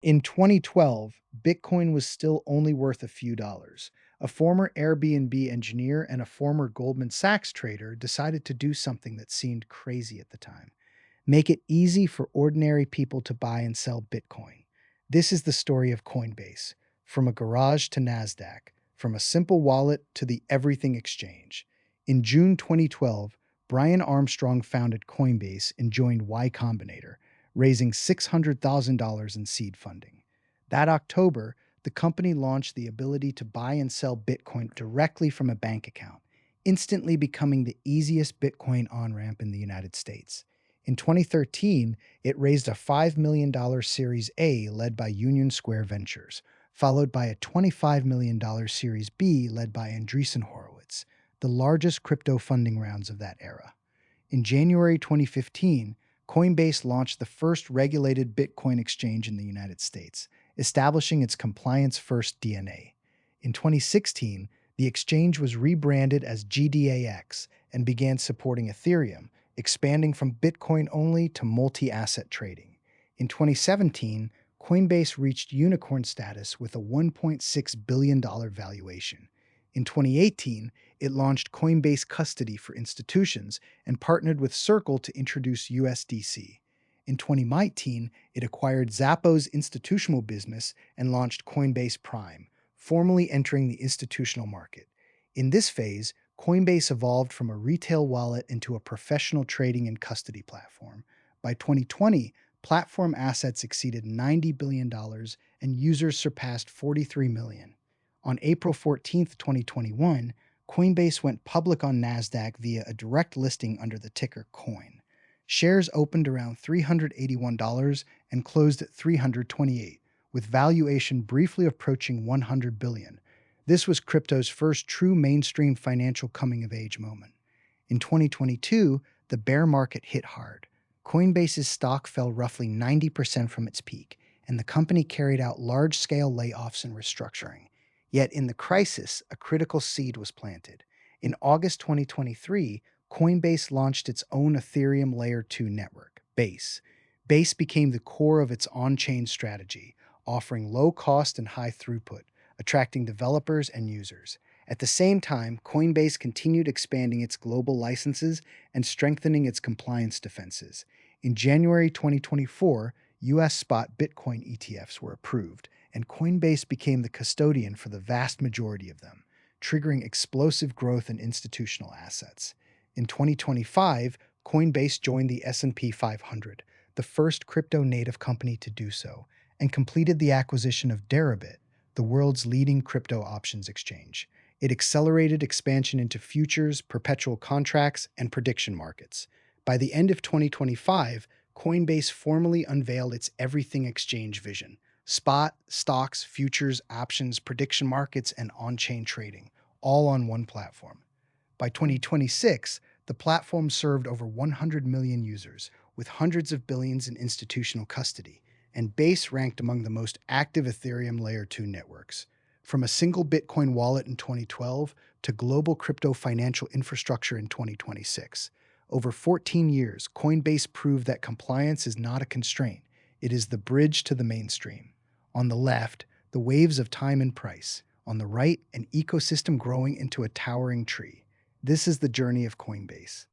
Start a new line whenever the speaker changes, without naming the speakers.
In 2012, Bitcoin was still only worth a few dollars. A former Airbnb engineer and a former Goldman Sachs trader decided to do something that seemed crazy at the time: make it easy for ordinary people to buy and sell Bitcoin. This is the story of Coinbase, from a garage to NASDAQ, from a simple wallet to the everything exchange. In June 2012, Brian Armstrong founded Coinbase and joined Y Combinator, raising $600,000 in seed funding. That October, the company launched the ability to buy and sell Bitcoin directly from a bank account, instantly becoming the easiest Bitcoin on-ramp in the United States. In 2013, it raised a $5 million Series A led by Union Square Ventures, followed by a $25 million Series B led by Andreessen Horowitz, the largest crypto funding rounds of that era. In January 2015, Coinbase launched the first regulated Bitcoin exchange in the United States, establishing its compliance-first DNA. In 2016, the exchange was rebranded as GDAX and began supporting Ethereum, expanding from Bitcoin only to multi-asset trading. In 2017, Coinbase reached unicorn status with a $1.6 billion valuation. In 2018, it launched Coinbase Custody for institutions and partnered with Circle to introduce USDC. In 2019, it acquired Zappos institutional business and launched Coinbase Prime, formally entering the institutional market. In this phase, Coinbase evolved from a retail wallet into a professional trading and custody platform. By 2020, platform assets exceeded $90 billion and users surpassed 43 million. On April 14, 2021, Coinbase went public on NASDAQ via a direct listing under the ticker COIN. Shares opened around $381 and closed at $328, with valuation briefly approaching $100 billion. This was crypto's first true mainstream financial coming-of-age moment. In 2022, the bear market hit hard. Coinbase's stock fell roughly 90% from its peak, and the company carried out large-scale layoffs and restructuring. Yet in the crisis, a critical seed was planted. In August 2023, Coinbase launched its own Ethereum Layer 2 network, Base. Base became the core of its on-chain strategy, offering low cost and high throughput, attracting developers and users. At the same time, Coinbase continued expanding its global licenses and strengthening its compliance defenses. In January 2024, US spot Bitcoin ETFs were approved, and Coinbase became the custodian for the vast majority of them, triggering explosive growth in institutional assets. In 2025, Coinbase joined the S&P 500, the first crypto-native company to do so, and completed the acquisition of Deribit, the world's leading crypto options exchange. It accelerated expansion into futures, perpetual contracts, and prediction markets. By the end of 2025, Coinbase formally unveiled its everything exchange vision: spot, stocks, futures, options, prediction markets, and on-chain trading, all on one platform. By 2026, the platform served over 100 million users, with hundreds of billions in institutional custody, and Base ranked among the most active Ethereum Layer 2 networks. From a single Bitcoin wallet in 2012 to global crypto financial infrastructure in 2026. Over 14 years, Coinbase proved that compliance is not a constraint. It is the bridge to the mainstream. On the left, the waves of time and price. On the right, an ecosystem growing into a towering tree. This is the journey of Coinbase.